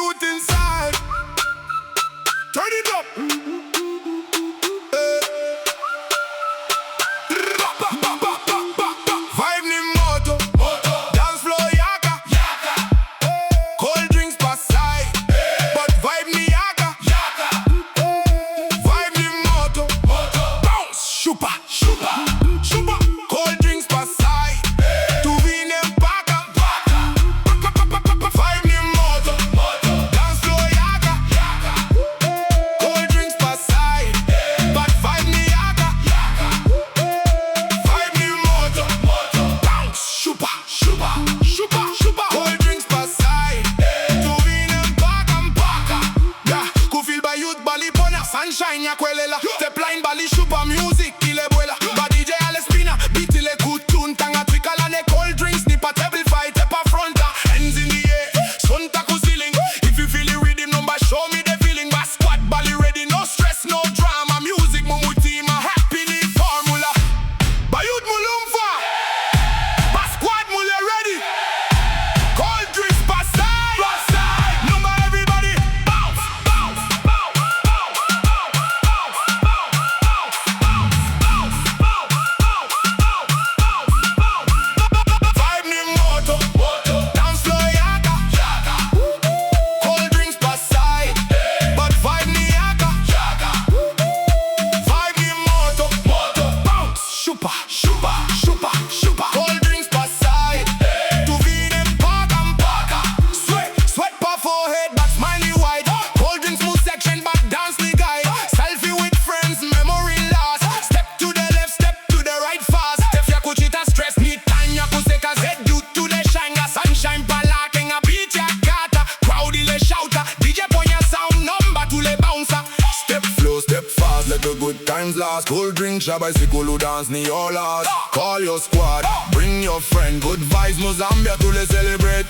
foot inside. Turn it up. Vibe Ni Moto, dance floor yaka. Cold drinks per side, but vibe ni yaka. Vibe Ni Moto, bounce, shupa. Cold drinks per side, tu vine mpaka. Vibe Ni Moto, dance floor yaka. Cold drinks per side, but vibe ni yaka. Vibe Ni Moto, bounce, shupa. Cold drinks per side, tu vine mpaka. Yeah, kufil ba youth bali bona, sunshine ya kwelela. Step line bali shupa music ile bwela. Ba DJ ale spina, beat ile good tune. Tanga twikala ne cold drinks, nipa table fight, tepa fronta. Hands in the air, sunta ku ceiling. If you feel the rhythm number, show me the feeling. Ba squad bali ready, no stress, no drama. Music mumu team, a happily formula. Ba youth mulumfa, ba squad mule ready. Cold drinks per side, number everybody. Bounce. Vibe Ni Moto, dance floor yaka. Cold drinks per side, but vibe ni yaka. Vibe Ni Moto, bounce, shupa. Cold drinks per side, tu vine mpaka. Sweat pa forehead, but smiley white. Cold drinks move section, but dance the guy. Selfie with friends, memory lost. Step to the left, step to the right fast. Step ya kuchita stress, ni tanya kuseka zed due to the shanga. Sunshine palaking a beat ya kata. Crowd ile shouta, DJ ponya sound number to le bouncer. Step flow, step fast, let the good times last. Cold drink, sha bicycle who dance ni all out. Call your squad, bring your friend. Good vibes, no Zambia to le celebrate.